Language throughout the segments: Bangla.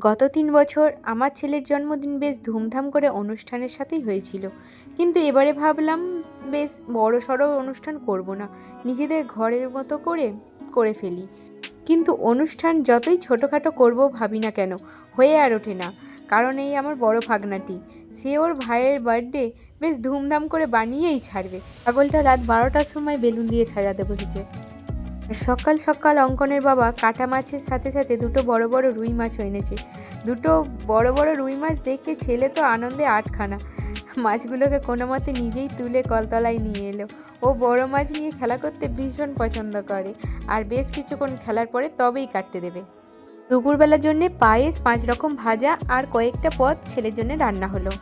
গত ৩ বছর আমার ছেলের জন্মদিন বেশ ধুমধাম করে অনুষ্ঠানের সাথেই হয়েছিল। কিন্তু এবারে ভাবলাম বেশ বড়সড় অনুষ্ঠান করব না, নিজেদের ঘরের মতো করে ফেলি। কিন্তু অনুষ্ঠান যতই ছোটোখাটো করব ভাবি না কেন, হয়ে আর ওঠে না। কারণ এই আমার বড় ভাগনাটি, সে ওর ভাইয়ের বার্থডে বেশ ধুমধাম করে বানিয়েই ছাড়বে। পাগলটা রাত 12টার সময় বেলুন দিয়ে সাজাতে বসেছে। সকাল সকাল অঙ্কনের বাবা কাটা মাছের সাথে সাথে দুটো বড় বড় রুই মাছও এনেছে। দুটো বড় বড় রুই মাছ দেখে ছেলে তো আনন্দে আটখানা। মাছগুলোকে কোনো মতে নিজেই তুলে কলতলায় নিয়ে এলো। ও বড় মাছ নিয়ে খেলা করতে ভীষণ পছন্দ করে, আর বেশ কিছুক্ষণ খেলার পরে তবেই কাটতে দেবে। দুপুরবেলার জন্যে পায়েস, 5 রকম ভাজা আর কয়েকটা পদ ছেলের জন্য রান্না হলো।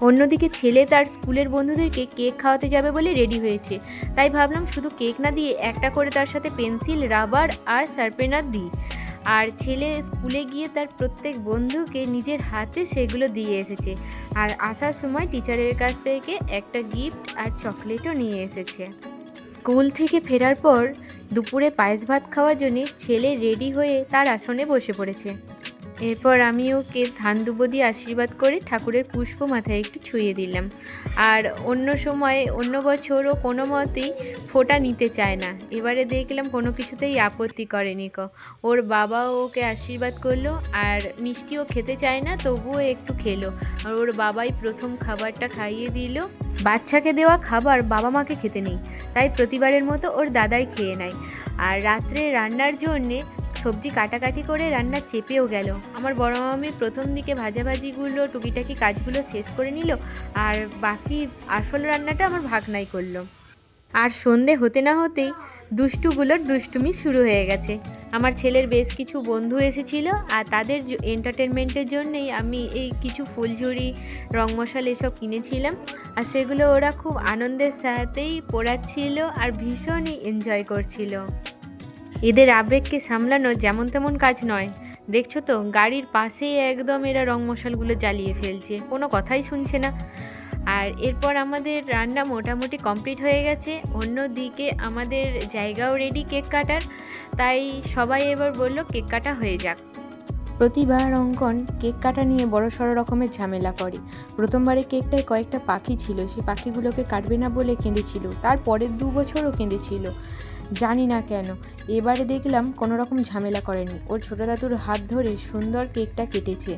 অন্যদিকে ছেলে তার স্কুলের বন্ধুদেরকে কেক খাওয়াতে যাবে বলে রেডি হয়েছে। তাই ভাবলাম শুধু কেক না দিয়ে একটা করে তার সাথে পেন্সিল, রাবার আর শার্পেনার দিই। আর ছেলে স্কুলে গিয়ে তার প্রত্যেক বন্ধুকে নিজের হাতে সেগুলো দিয়ে এসেছে। আর আসার সময় টিচারের কাছ থেকে একটা গিফট আর চকলেটও নিয়ে এসেছে। স্কুল থেকে ফেরার পর দুপুরে পায়েস ভাত খাওয়ার জন্যে ছেলে রেডি হয়ে তার আসনে বসে পড়েছে। এরপর আমি ওকে ধান দুব্বো দিয়ে আশীর্বাদ করে ঠাকুরের পুষ্প মাথায় একটু ছুঁয়ে দিলাম। আর অন্য বছর ও কোনো মতেই ফোঁটা নিতে চায় না, এবারে দেখলাম কোনো কিছুতেই আপত্তি করেনি। ওর বাবাও ওকে আশীর্বাদ করলো, আর মিষ্টিও খেতে চায় না, তবুও একটু খেলো। আর ওর বাবাই প্রথম খাবারটা খাইয়ে দিল। বাচ্চাকে দেওয়া খাবার বাবা মাকে খেতে নেই, তাই প্রতিবারের মতো ওর দাদাই খেয়ে নেয়। আর রাত্রে রান্নার জন্যে সবজি কাটাকাটি করে রান্না চেপেও গেল। আমার বড় মামি প্রথম দিকে ভাজাভাজিগুলো টুকিটাকি কাজগুলো শেষ করে নিল, আর বাকি আসল রান্নাটা আমার ভাগনাই করলো। আর সন্ধে হতে না হতেই দুষ্টুগুলোর দুষ্টুমি শুরু হয়ে গেছে। আমার ছেলের বেশ কিছু বন্ধু এসেছিল, আর তাদের এন্টারটেনমেন্টের জন্যেই আমি এই কিছু ফুলঝুরি, রং মশাল এসব কিনেছিলাম। আর সেগুলো ওরা খুব আনন্দের সাথেই পোড়াচ্ছিল আর ভীষণই এনজয় করছিল। এদের আবেগকে সামলানো যেমন তেমন কাজ নয়। দেখছো তো, গাড়ির পাশেই একদম এরা রং মশালগুলো জ্বালিয়ে ফেলছে, কোনো কথাই শুনছে না। আর এরপর আমাদের রান্না মোটামুটি কমপ্লিট হয়ে গেছে। অন্যদিকে আমাদের জায়গাও রেডি কেক কাটার, তাই সবাই এবার বলল কেক কাটা হয়ে যাক। প্রতিবার অঙ্কন কেক কাটা নিয়ে বড়সড় রকমের ঝামেলা করে। প্রথমবারে কেকটায় কয়েকটা পাখি ছিল, সেই পাখিগুলোকে কাটবে না বলে কেঁদেছিল। তার পরের 2 বছরও কেঁদেছিল, জানি না কেন। এবারে দেখলাম কোনো রকম ঝামেলা করেনি, ওর ছোটো দাদুর হাত ধরে সুন্দর কেকটা কেটেছে,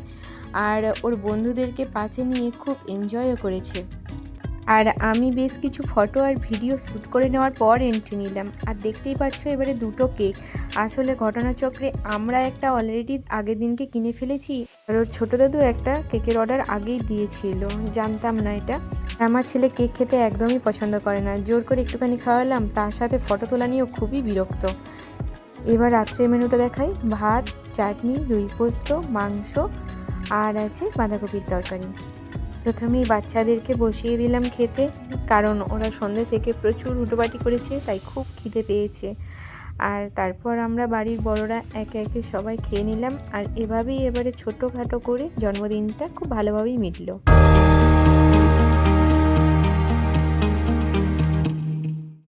আর ওর বন্ধুদেরকে পাশে নিয়ে খুব এনজয়ও করেছে। আর আমি বেশ কিছু ফটো আর ভিডিও শ্যুট করে নেওয়ার পর এন্ট্রি নিলাম। আর দেখতেই পাচ্ছ এবারে দুটো কেক। আসলে ঘটনাচক্রে আমরা একটা অলরেডি আগের দিনকে কিনে ফেলেছি, আর ওর ছোটো দাদু একটা কেকের অর্ডার আগেই দিয়েছিল, জানতাম না এটা। আমার ছেলে কেক খেতে একদমই পছন্দ করে না, জোর করে একটুখানি খাওয়ালাম, তার সাথে ফটো তোলা নিয়েও খুবই বিরক্ত। এবার রাত্রের মেনুটা দেখাই। ভাত, চাটনি, রুই পোস্ত, মাংস, আর আছে বাঁধাকপির তরকারি। প্রথমেই বাচ্চাদেরকে বসিয়ে দিলাম খেতে, কারণ ওরা সন্ধ্যে থেকে প্রচুর হুটোপাটি করেছে, তাই খুব খিদে পেয়েছে। আর তারপর আমরা বাড়ির বড়রা একে একে সবাই খেয়ে নিলাম। আর এভাবেই এবারে ছোটোখাটো করে জন্মদিনটা খুব ভালোভাবেই মিটলো।